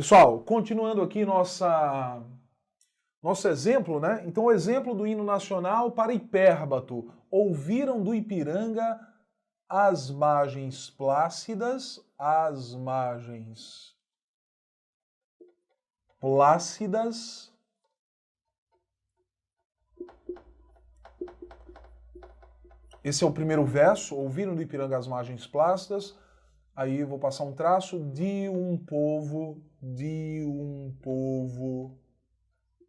Pessoal, continuando aqui nosso exemplo, né? Então, o exemplo do hino nacional para Hipérbato. Ouviram do Ipiranga as margens plácidas, Esse é o primeiro verso, ouviram do Ipiranga as margens plácidas. Aí eu vou passar um traço de um povo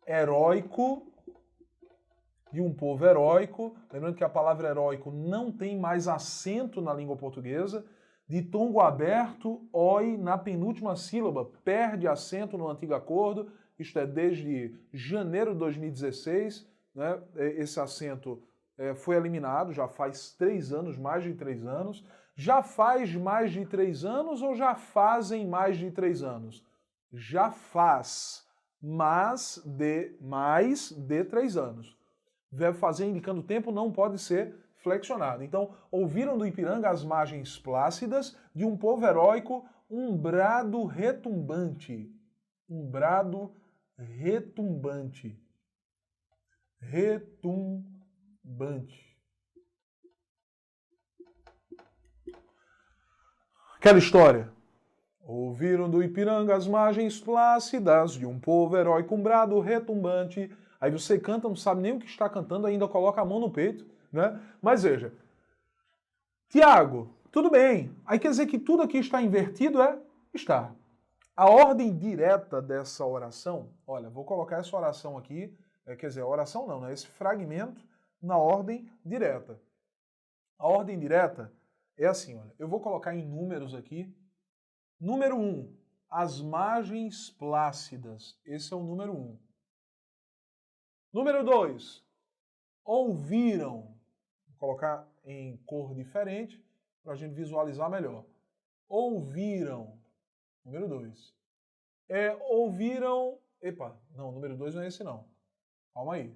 heróico, lembrando que a palavra heróico não tem mais acento na língua portuguesa, de tongo aberto, oi na penúltima sílaba, perde acento no antigo acordo, isto é, desde janeiro de 2016, né, esse acento foi eliminado, já faz 3 anos, mais de 3 anos. Já faz mais de 3 anos ou já fazem mais de 3 anos? Já faz mais de 3 anos. O verbo fazer indicando o tempo não pode ser flexionado. Então, ouviram do Ipiranga as margens plácidas de um povo heróico, um brado retumbante. Um brado retumbante. Aquela história. Ouviram do Ipiranga as margens plácidas de um povo heróico, um brado retumbante. Aí você canta, não sabe nem o que está cantando, ainda coloca a mão no peito, né? Mas veja, Tiago, tudo bem. Aí quer dizer que tudo aqui está invertido, é? Está. A ordem direta dessa oração, olha, vou colocar essa oração aqui, quer dizer, a oração não, né? Esse fragmento na ordem direta. A ordem direta é assim, olha, eu vou colocar em números aqui. Número 1, as margens plácidas. Esse é o número 1. Número 2, ouviram. Vou colocar em cor diferente para a gente visualizar melhor. Ouviram. Número 2. Ouviram... Epa, não, número 2 não é esse não. Calma aí.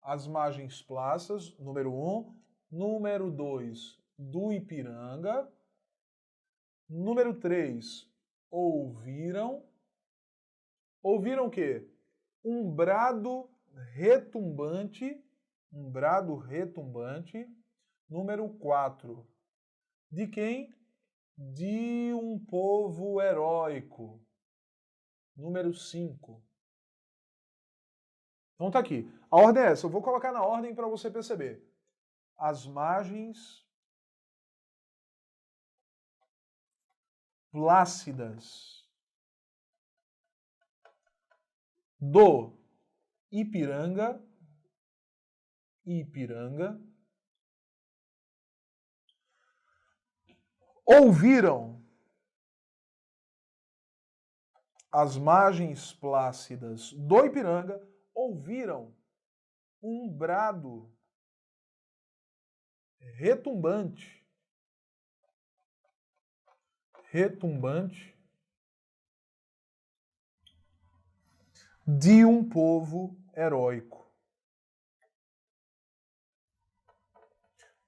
As margens plácidas, número 1. Número 2, do Ipiranga. Número 3, ouviram. Ouviram o quê? Um brado retumbante. Um brado retumbante. Número 4, de quem? De um povo heróico. Número 5. Então tá aqui. A ordem é essa. Eu vou colocar na ordem para você perceber. As margens plácidas do Ipiranga, ouviram as margens plácidas do Ipiranga, ouviram um brado retumbante de um povo heróico.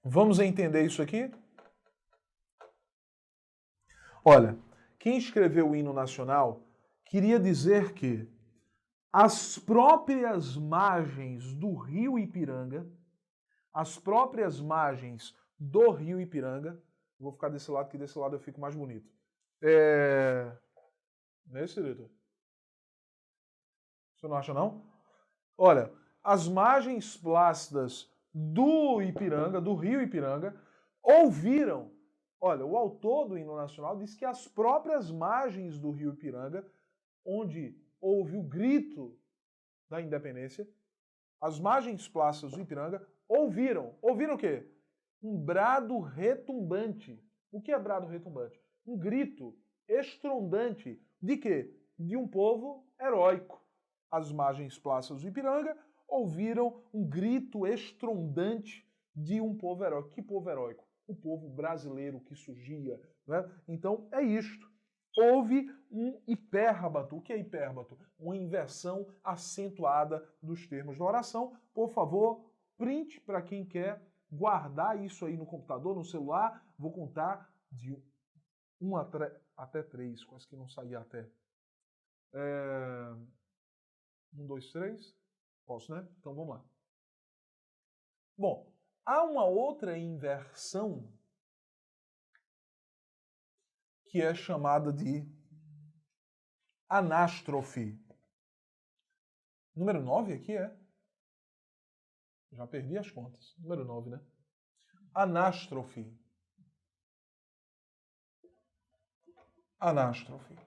Vamos entender isso aqui? Olha, quem escreveu o hino nacional queria dizer que as próprias margens do rio Ipiranga, vou ficar desse lado, que desse lado eu fico mais bonito. Nesse, diretor? Você não acha, não? Olha, as margens plácidas do Ipiranga, do rio Ipiranga, ouviram. Olha, o autor do hino nacional diz que as próprias margens do rio Ipiranga, onde houve o grito da independência, as margens plácidas do Ipiranga ouviram. Ouviram o quê? Um brado retumbante. O que é brado retumbante? Um grito estrondante. De quê? De um povo heróico. As margens plácidas do Ipiranga ouviram um grito estrondante de um povo heróico. Que povo heróico? O povo brasileiro que surgia. Né? Então é isto. Houve um hipérbato. O que é hipérbato? Uma inversão acentuada dos termos da oração. Por favor, print para quem quer guardar isso aí no computador, no celular. Vou contar de 1 até 3, quase que não saía até. Um, dois, três. Posso, né? Então vamos lá. Bom, há uma outra inversão que é chamada de anástrofe. Número 9 aqui é? Já perdi as contas. Número 9, né? Anástrofe. Anástrofe.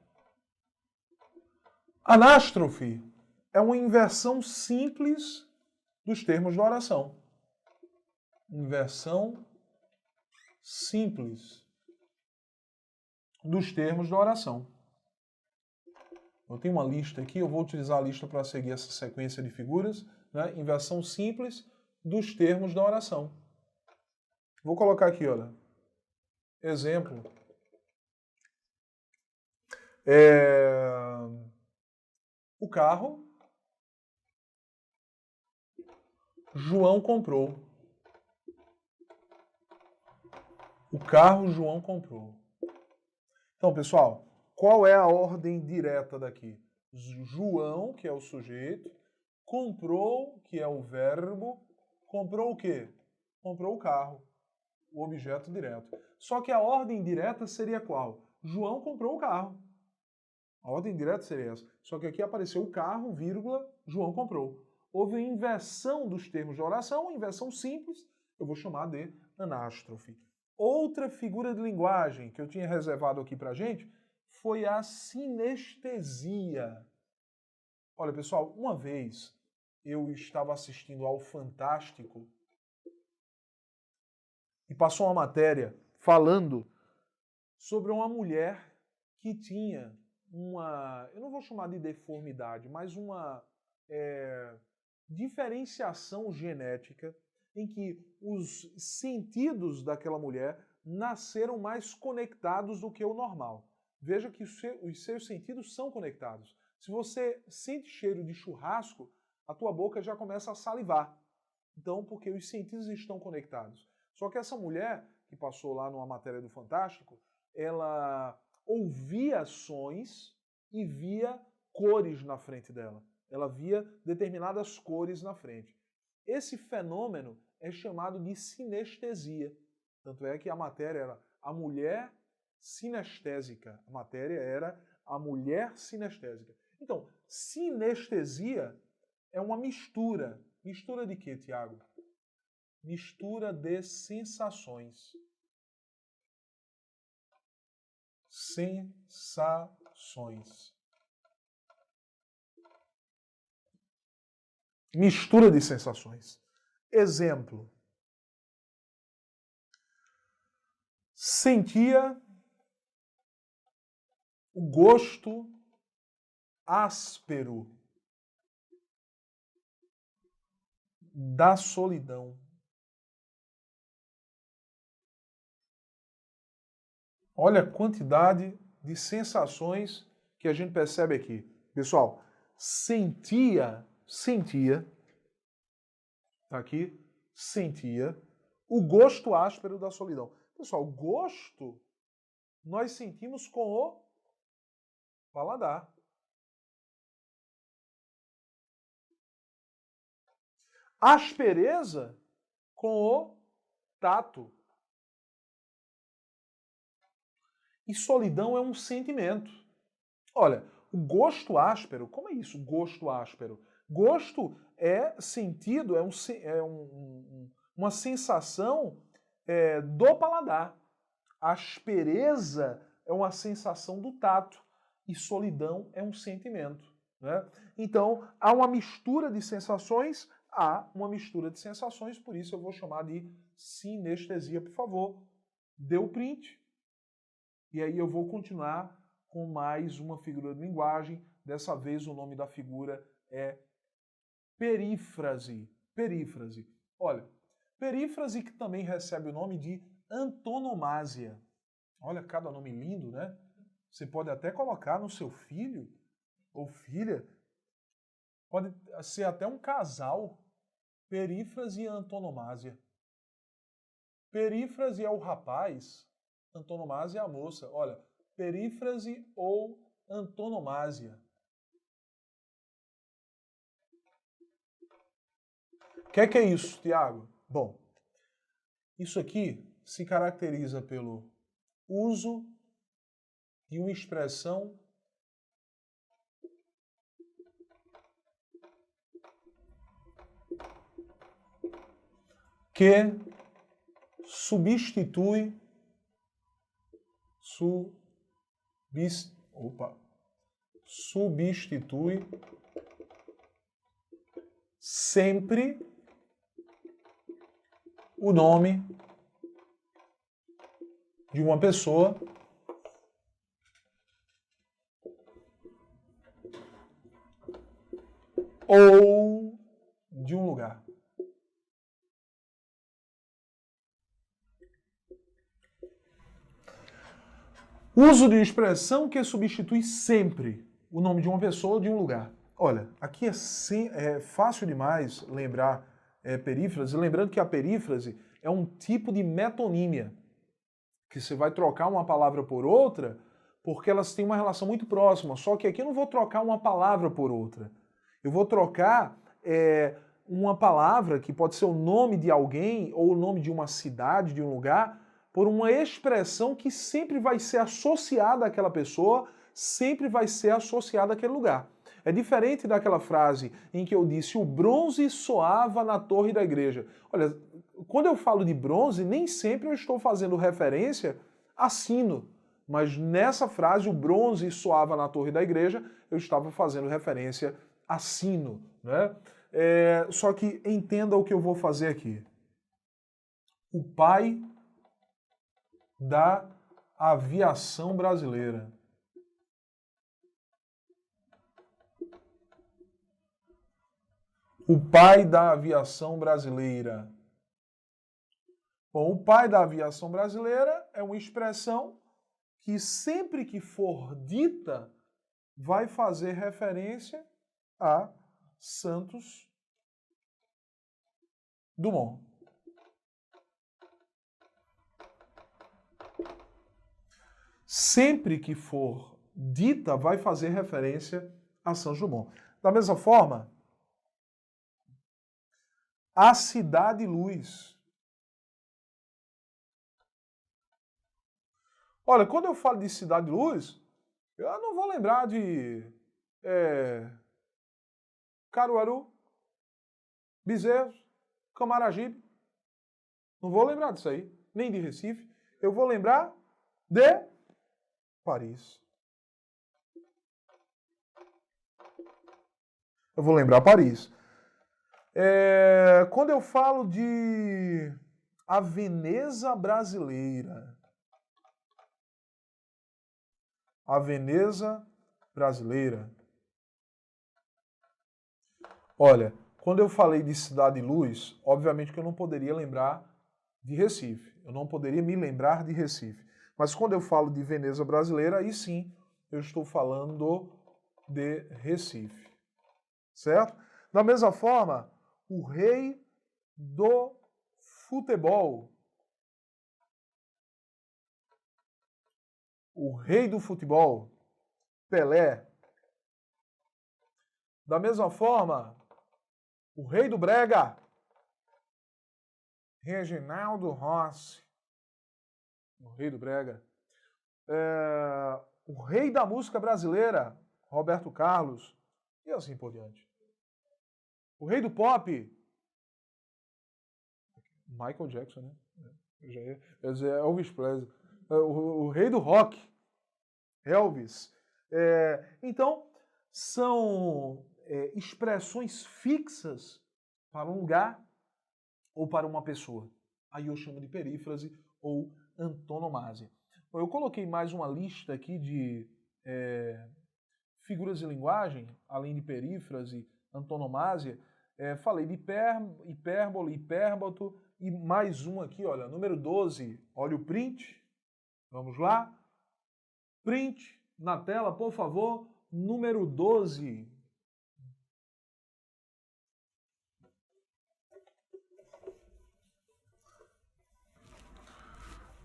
Anástrofe é uma inversão simples dos termos da oração. Inversão simples dos termos da oração. Eu tenho uma lista aqui, eu vou utilizar a lista para seguir essa sequência de figuras, né? Inversão simples dos termos da oração. Vou colocar aqui, olha. Exemplo. O carro João comprou. O carro João comprou. Então, pessoal, qual é a ordem direta daqui? João, que é o sujeito, comprou, que é o verbo, comprou o quê? Comprou o carro, o objeto direto. Só que a ordem direta seria qual? João comprou o carro. A ordem direta seria essa. Só que aqui apareceu o carro, vírgula, João comprou. Houve uma inversão dos termos de oração, uma inversão simples, eu vou chamar de anástrofe. Outra figura de linguagem que eu tinha reservado aqui pra gente foi a sinestesia. Olha, pessoal, uma vez eu estava assistindo ao Fantástico e passou uma matéria falando sobre uma mulher que tinha uma, eu não vou chamar de deformidade, mas uma diferenciação genética em que os sentidos daquela mulher nasceram mais conectados do que o normal. Veja que os seus sentidos são conectados. Se você sente cheiro de churrasco, a tua boca já começa a salivar. Então, porque os sentidos estão conectados. Só que essa mulher, que passou lá numa matéria do Fantástico, ela ouvia sons e via cores na frente dela. Ela via determinadas cores na frente. Esse fenômeno é chamado de sinestesia. Tanto é que a matéria era a mulher sinestésica. A matéria era a mulher sinestésica. Então, sinestesia é uma mistura. Mistura de quê, Tiago? Mistura de sensações. Sensações. Mistura de sensações. Exemplo. Sentia o gosto áspero da solidão. Olha a quantidade de sensações que a gente percebe aqui. Pessoal, sentia, tá aqui, sentia o gosto áspero da solidão. Pessoal, gosto nós sentimos com o paladar. Aspereza com o tato. E solidão é um sentimento. Olha, o gosto áspero, como é isso, gosto áspero? Gosto é sentido, uma sensação do paladar. Aspereza é uma sensação do tato. E solidão é um sentimento. Né? Então, há uma mistura de sensações, por isso eu vou chamar de sinestesia, por favor. Dê o print. E aí eu vou continuar com mais uma figura de linguagem. Dessa vez o nome da figura é perífrase. Perífrase. Olha, perífrase que também recebe o nome de antonomásia. Olha, cada nome lindo, né? Você pode até colocar no seu filho ou filha. Pode ser até um casal. Perífrase e antonomásia. Perífrase é o rapaz, antonomásia é a moça. Olha, perífrase ou antonomásia. que é isso, Tiago? Bom, isso aqui se caracteriza pelo uso de uma expressão que substitui sempre o nome de uma pessoa ou de um lugar. Uso de expressão que substitui sempre o nome de uma pessoa ou de um lugar. Olha, aqui é fácil demais lembrar perífrase, lembrando que a perífrase é um tipo de metonímia, que você vai trocar uma palavra por outra porque elas têm uma relação muito próxima, só que aqui eu não vou trocar uma palavra por outra. Eu vou trocar uma palavra que pode ser o nome de alguém ou o nome de uma cidade, de um lugar, por uma expressão que sempre vai ser associada àquela pessoa, sempre vai ser associada àquele lugar. É diferente daquela frase em que eu disse o bronze soava na torre da igreja. Olha, quando eu falo de bronze, nem sempre eu estou fazendo referência a sino. Mas nessa frase, o bronze soava na torre da igreja, eu estava fazendo referência a sino. Né? Só que entenda o que eu vou fazer aqui. O pai da aviação brasileira. O pai da aviação brasileira. Bom, o pai da aviação brasileira é uma expressão que sempre que for dita vai fazer referência a Santos Dumont. Sempre que for dita vai fazer referência a Santos Dumont. Da mesma forma, a Cidade Luz. Olha, quando eu falo de Cidade Luz, eu não vou lembrar de Caruaru, Bezerros, Camaragibe. Não vou lembrar disso aí, nem de Recife. Eu vou lembrar de Paris. Eu vou lembrar Paris. Quando eu falo de a Veneza brasileira, a Veneza brasileira. Olha, quando eu falei de Cidade Luz, obviamente que eu não poderia lembrar de Recife. Eu não poderia me lembrar de Recife. Mas quando eu falo de Veneza brasileira, aí sim eu estou falando de Recife. Certo? Da mesma forma, o rei do futebol. O rei do futebol, Pelé. Da mesma forma, o rei do brega, Reginaldo Rossi. O rei do brega. O rei da música brasileira, Roberto Carlos. E assim por diante. O rei do pop, Michael Jackson, né? Elvis Presley. O rei do rock, Elvis. Então, são expressões fixas para um lugar ou para uma pessoa. Aí eu chamo de perífrase ou antonomásia. Eu coloquei mais uma lista aqui de figuras de linguagem, além de perífrase, antonomásia. Falei de hipérbole, hipérbato e mais um aqui, olha, número 12. Olha o print. Vamos lá. Print na tela, por favor. Número 12.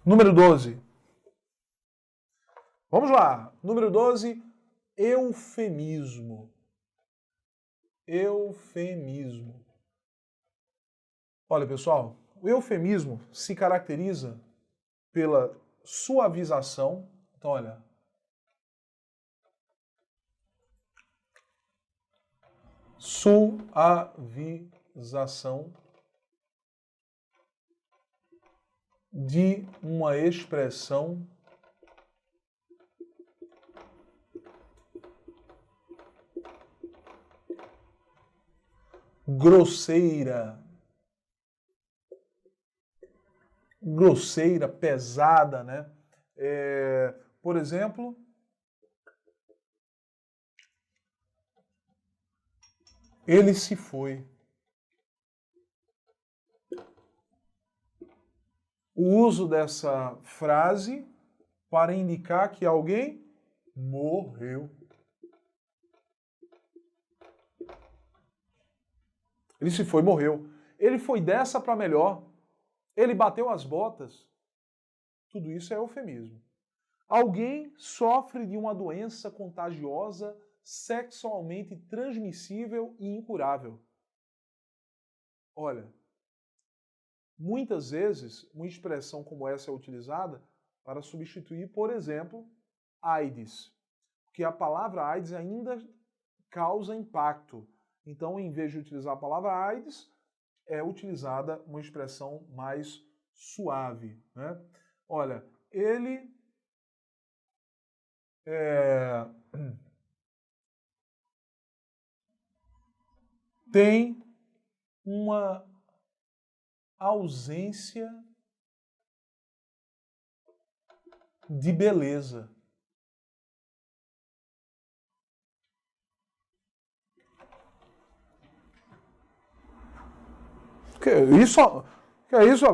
Número 12. Vamos lá. Número 12, eufemismo. Eufemismo. Olha, pessoal, o eufemismo se caracteriza pela suavização. Então, olha, suavização de uma expressão grosseira, pesada, né? Por exemplo, ele se foi. O uso dessa frase para indicar que alguém morreu. Ele se foi, morreu. Ele foi dessa para melhor. Ele bateu as botas. Tudo isso é eufemismo. Alguém sofre de uma doença contagiosa, sexualmente transmissível e incurável. Olha, muitas vezes uma expressão como essa é utilizada para substituir, por exemplo, AIDS. Porque a palavra AIDS ainda causa impacto. Então, em vez de utilizar a palavra AIDS, é utilizada uma expressão mais suave, né? Olha, ele tem uma ausência de beleza. Que isso? Que é isso?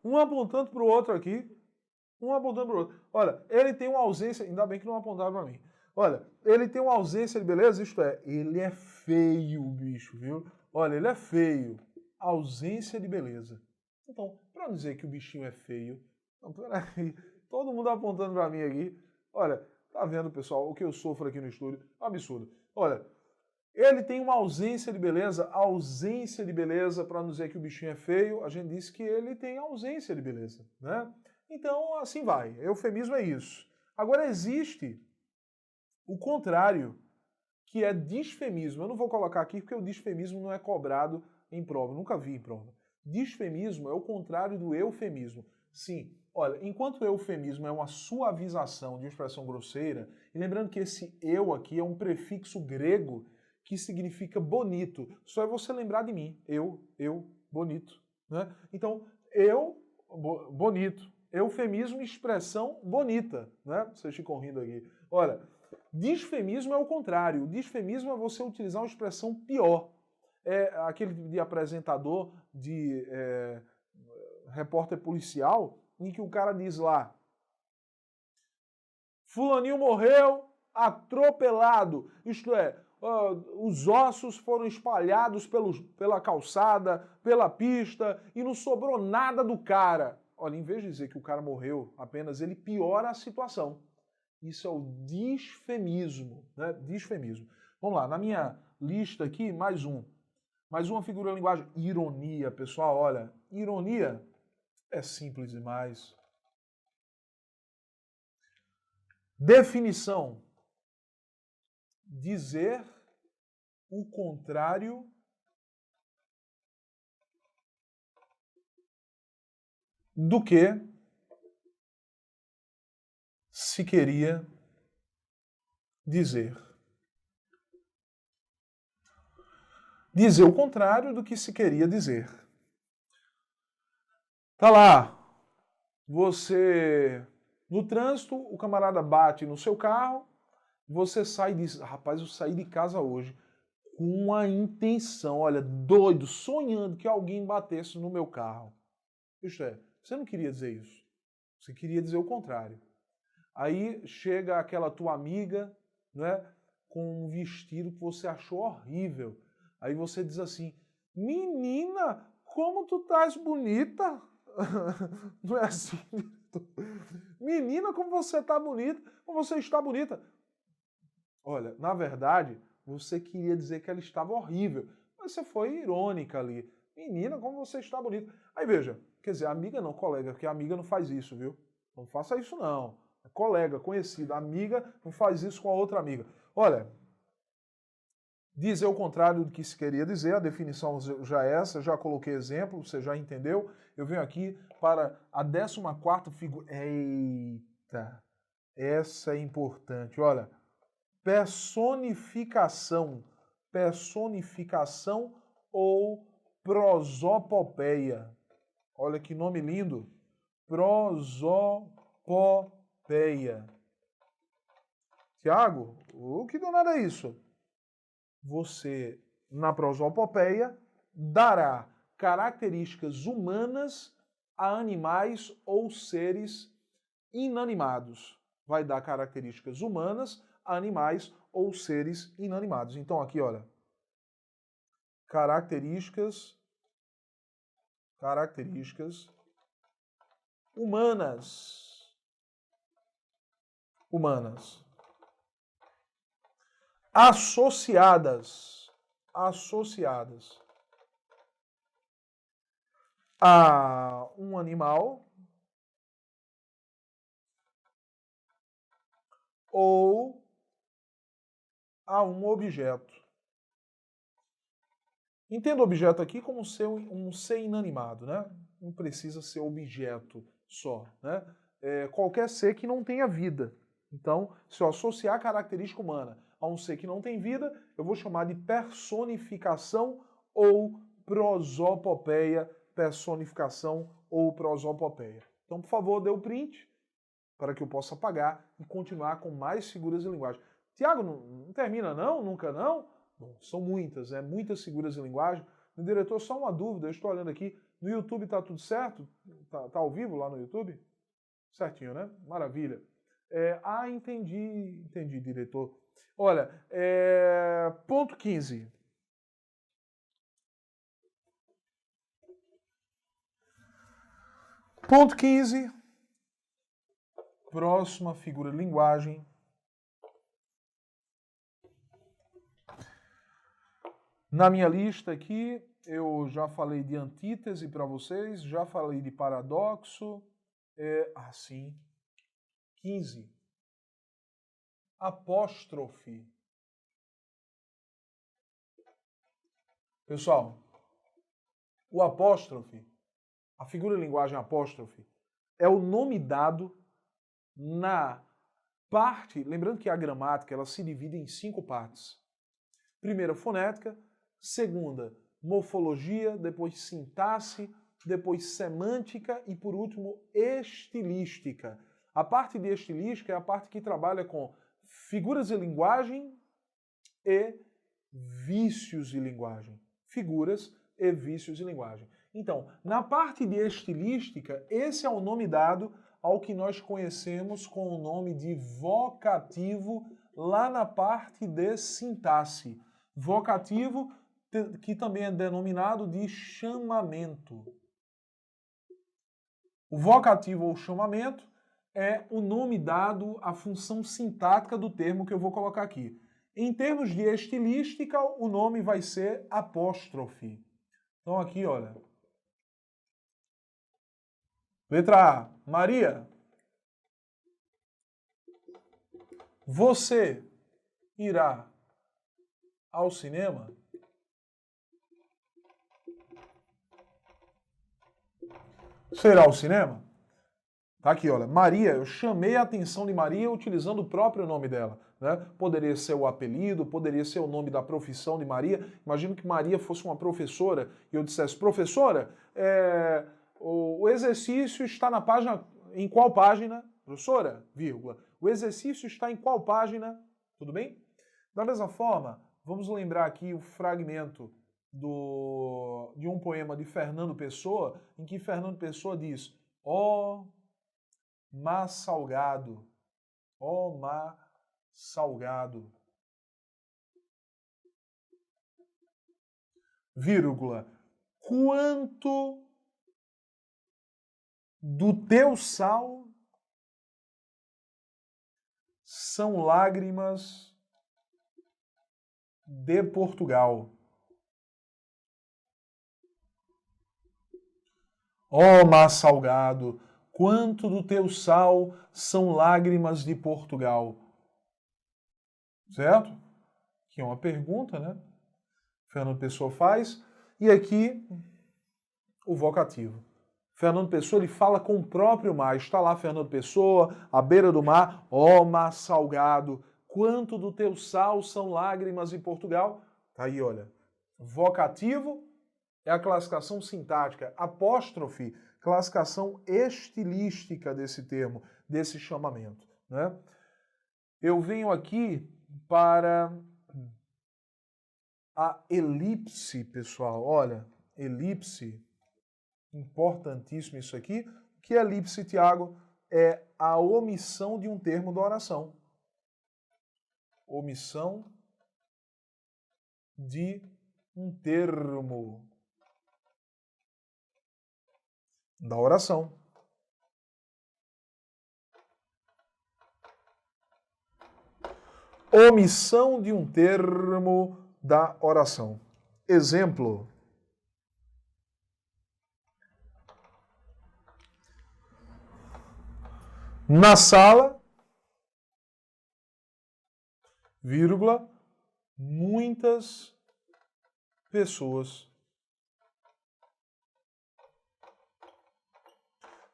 Um apontando para o outro aqui. Um apontando para o outro. Olha, ele tem uma ausência... Ainda bem que não apontaram para mim. Olha, ele tem uma ausência de beleza, isto é, ele é feio, bicho, viu? Olha, ele é feio. Ausência de beleza. Então, para não dizer que o bichinho é feio... Não, peraí. Todo mundo apontando para mim aqui. Olha, tá vendo, pessoal, o que eu sofro aqui no estúdio? Absurdo. Olha... Ele tem uma ausência de beleza, para não dizer que o bichinho é feio, a gente disse que ele tem ausência de beleza, né? Então, assim vai. Eufemismo é isso. Agora, existe o contrário, que é disfemismo. Eu não vou colocar aqui porque o disfemismo não é cobrado em prova, eu nunca vi em prova. Disfemismo é o contrário do eufemismo. Sim, olha, enquanto o eufemismo é uma suavização de uma expressão grosseira, e lembrando que esse eu aqui é um prefixo grego que significa bonito. Só é você lembrar de mim. Eu, bonito. Né? Então, bonito. Eufemismo, expressão bonita. Né? Vocês ficam rindo aqui. Olha, disfemismo é o contrário. O disfemismo é você utilizar uma expressão pior. É aquele de apresentador, de repórter policial, em que o cara diz lá: fulaninho morreu atropelado. Isto é, os ossos foram espalhados pela calçada, pela pista, e não sobrou nada do cara. Olha, em vez de dizer que o cara morreu apenas, ele piora a situação. Isso é o disfemismo, né? Disfemismo. Vamos lá, na minha lista aqui, mais um. Mais uma figura de linguagem. Ironia, pessoal, olha. Ironia é simples demais. Definição. Dizer o contrário do que se queria dizer. Dizer o contrário do que se queria dizer. Tá lá, você no trânsito, o camarada bate no seu carro, você sai e diz: rapaz, eu saí de casa hoje com a intenção, olha, doido, sonhando que alguém batesse no meu carro. Isto é, você não queria dizer isso. Você queria dizer o contrário. Aí chega aquela tua amiga, né, com um vestido que você achou horrível. Aí você diz assim: menina, como tu estás bonita. Não é assim? Menina, como você está bonita. Como você está bonita. Olha, na verdade, você queria dizer que ela estava horrível. Mas você foi irônica ali. Menina, como você está bonita. Aí veja, quer dizer, amiga não, colega, porque a amiga não faz isso, viu? Não faça isso não. Colega, conhecida, amiga, não faz isso com a outra amiga. Olha, dizer o contrário do que se queria dizer, a definição já é essa, já coloquei exemplo, você já entendeu. Eu venho aqui para a 14ª figura. Eita, essa é importante. Olha, personificação. Personificação ou prosopopeia. Olha que nome lindo. Prosopopeia. Tiago, o que danado é isso? Você, na prosopopeia, dará características humanas a animais ou seres inanimados. Vai dar características humanas a animais ou seres inanimados. Então aqui, olha, características humanas associadas a um animal ou a um objeto. Entenda o objeto aqui como um ser inanimado, né? Não precisa ser objeto só, né? Qualquer ser que não tenha vida. Então, se eu associar a característica humana a um ser que não tem vida, eu vou chamar de personificação ou prosopopeia. Personificação ou prosopopeia. Então, por favor, dê o print para que eu possa apagar e continuar com mais figuras de linguagem. Tiago, não termina não? Nunca não? Bom, são muitas, né? Muitas figuras de linguagem. Meu diretor, só uma dúvida, eu estou olhando aqui. No YouTube está tudo certo? Tá ao vivo lá no YouTube? Certinho, né? Maravilha. Entendi, diretor. Olha, ponto 15. Ponto 15. Próxima figura de linguagem. Na minha lista aqui, eu já falei de antítese para vocês, já falei de paradoxo. Sim. 15. Apóstrofe. Pessoal, o apóstrofe, a figura de linguagem apóstrofe, é o nome dado na parte, lembrando que a gramática ela se divide em 5 partes. Primeira, fonética, segunda, morfologia, depois sintaxe, depois semântica e, por último, estilística. A parte de estilística é a parte que trabalha com figuras de linguagem e vícios de linguagem. Figuras e vícios de linguagem. Então, na parte de estilística, esse é o nome dado ao que nós conhecemos com o nome de vocativo lá na parte de sintaxe. Vocativo, que também é denominado de chamamento. O vocativo ou chamamento é o nome dado à função sintática do termo que eu vou colocar aqui. Em termos de estilística, o nome vai ser apóstrofe. Então aqui, olha. Letra A. Maria. Você irá ao cinema? Você irá ao cinema? Tá aqui, olha. Maria, eu chamei a atenção de Maria utilizando o próprio nome dela. Né? Poderia ser o apelido, poderia ser o nome da profissão de Maria. Imagino que Maria fosse uma professora e eu dissesse, professora, o exercício está na página... Em qual página? Professora, vírgula. O exercício está em qual página? Tudo bem? Da mesma forma, vamos lembrar aqui o fragmento de um poema de Fernando Pessoa, em que Fernando Pessoa diz: ó mar salgado, ó mar salgado, vírgula, quanto do teu sal são lágrimas de Portugal. Ó mar salgado, quanto do teu sal são lágrimas de Portugal. Certo? Que é uma pergunta, né? Fernando Pessoa faz. E aqui, o vocativo. Fernando Pessoa, ele fala com o próprio mar. Está lá Fernando Pessoa, à beira do mar. Ó mar salgado, quanto do teu sal são lágrimas de Portugal. Tá aí, olha. Vocativo é a classificação sintática. Apóstrofe, classificação estilística desse termo, desse chamamento, né? Eu venho aqui para a elipse, pessoal. Olha, elipse, importantíssimo isso aqui. O que é elipse, Tiago? É a omissão de um termo da oração. Omissão de um termo da oração. Omissão de um termo da oração. Exemplo. Na sala, vírgula, muitas pessoas.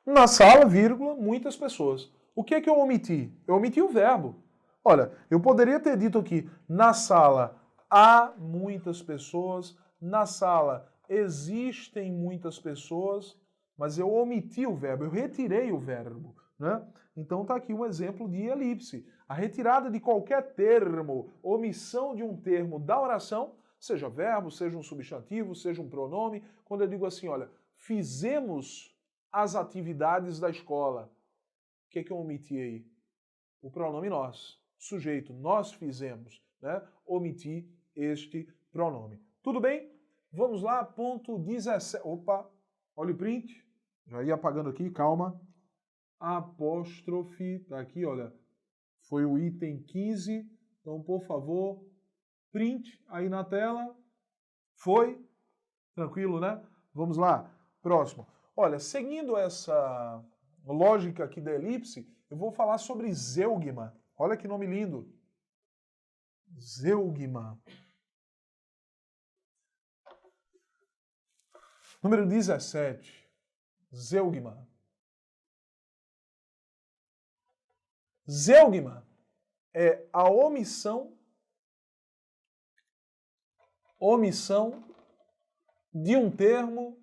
Na sala, vírgula, muitas pessoas. O que é que eu omiti? Eu omiti o verbo. Olha, eu poderia ter dito aqui, na sala há muitas pessoas, na sala existem muitas pessoas, mas eu omiti o verbo, eu retirei o verbo, né? Então está aqui um exemplo de elipse. A retirada de qualquer termo, omissão de um termo da oração, seja verbo, seja um substantivo, seja um pronome, quando eu digo assim, olha, fizemos as atividades da escola, o que é que eu omiti aí? O pronome nós. Sujeito, nós fizemos, né? Omitir este pronome. Tudo bem? Vamos lá, ponto 17. Opa, olha o print. Já ia apagando aqui, calma. Apóstrofe, tá aqui, olha. Foi o item 15. Então, por favor, print aí na tela. Foi? Tranquilo, né? Vamos lá. Próximo. Olha, seguindo essa lógica aqui da elipse, eu vou falar sobre zeugma. Olha que nome lindo. Zeugma. Número 17. Zeugma. Zeugma é a omissão de um termo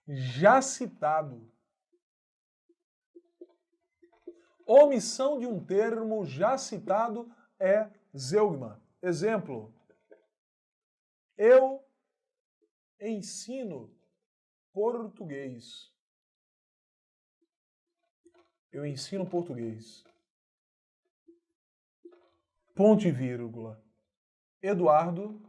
já citado. Omissão de um termo já citado é zeugma. Exemplo. Eu ensino português. Eu ensino português. Ponto e vírgula. Eduardo,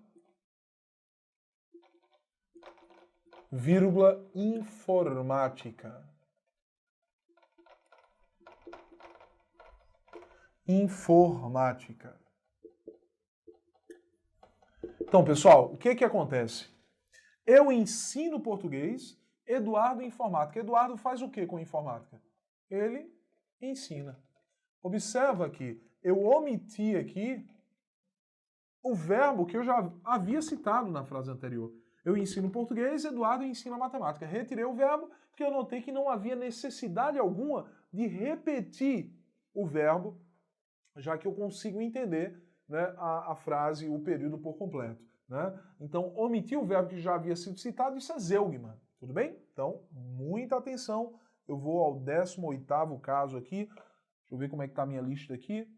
vírgula, informática. Informática. Então, pessoal, o que que acontece? Eu ensino português, Eduardo informática. Eduardo faz o que com informática? Ele ensina. Observa que eu omiti aqui o verbo que eu já havia citado na frase anterior. Eu ensino português, Eduardo ensina matemática. Retirei o verbo porque eu notei que não havia necessidade alguma de repetir o verbo, já que eu consigo entender, né, a frase, o período por completo. Né? Então, omitir o verbo que já havia sido citado, isso é zeugma. Tudo bem? Então, muita atenção. Eu vou ao 18º caso aqui. Deixa eu ver como é que está a minha lista aqui.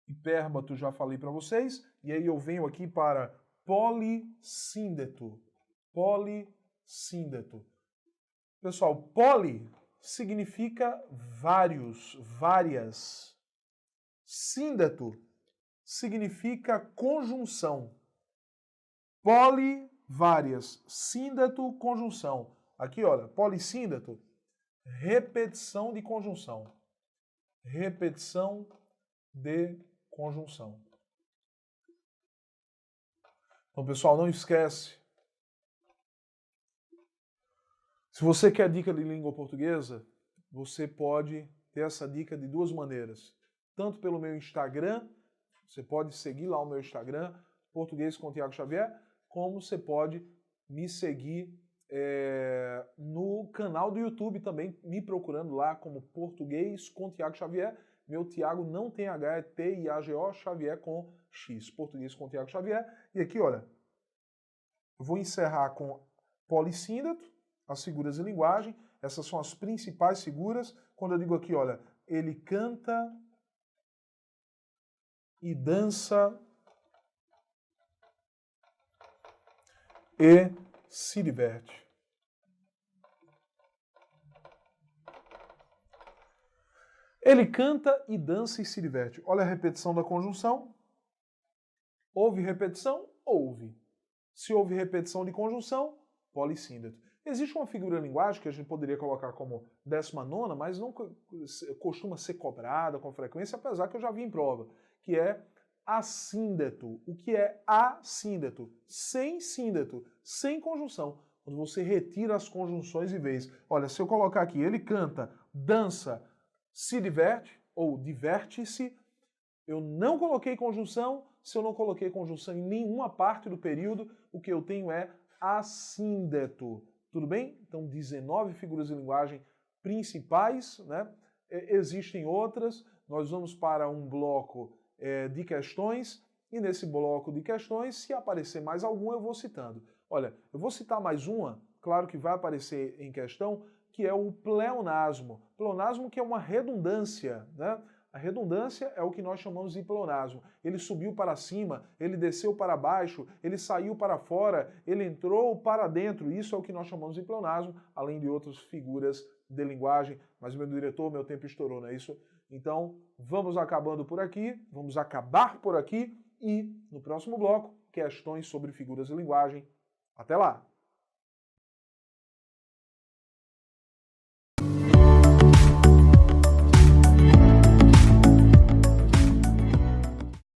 Hipérbato, já falei para vocês. E aí eu venho aqui para polissíndeto. Polissíndeto. Pessoal, poli significa vários, várias. Síndeto significa conjunção. Poli, várias. Síndeto, conjunção. Aqui, olha, polissíndeto, repetição de conjunção. Repetição de conjunção. Então, pessoal, não esquece. Se você quer dica de língua portuguesa, você pode ter essa dica de duas maneiras. Tanto pelo meu Instagram, você pode seguir lá o meu Instagram, Português com Tiago Xavier, como você pode me seguir no canal do YouTube também, me procurando lá como Português com Tiago Xavier. Meu Tiago não tem H, é T-I-A-G-O, Xavier com X. Português com Tiago Xavier. E aqui, olha, eu vou encerrar com polissíndeto, as figuras de linguagem. Essas são as principais figuras. Quando eu digo aqui, olha, ele canta e dança e se diverte. Ele canta e dança e se diverte. Olha a repetição da conjunção. Houve repetição? Houve. Se houve repetição de conjunção, polissíndeto. Existe uma figura de linguagem que a gente poderia colocar como 19ª, mas não costuma ser cobrada com frequência, apesar que eu já vi em prova, que é assíndeto. O que é assíndeto? Sem síndeto, sem conjunção. Quando você retira as conjunções e vez. Olha, se eu colocar aqui, ele canta, dança, se diverte, ou diverte-se, eu não coloquei conjunção. Se eu não coloquei conjunção em nenhuma parte do período, o que eu tenho é assíndeto. Tudo bem? Então, 19 figuras de linguagem principais, né? Existem outras. Nós vamos para um bloco de questões, e nesse bloco de questões, se aparecer mais algum, eu vou citando. Olha, eu vou citar mais uma, claro que vai aparecer em questão, que é o pleonasmo. Pleonasmo que é uma redundância, né? A redundância é o que nós chamamos de pleonasmo. Ele subiu para cima, ele desceu para baixo, ele saiu para fora, ele entrou para dentro. Isso é o que nós chamamos de pleonasmo, além de outras figuras de linguagem. Mas, meu diretor, meu tempo estourou, não é isso? Então, vamos acabando por aqui, vamos acabar por aqui e, no próximo bloco, questões sobre figuras de linguagem. Até lá!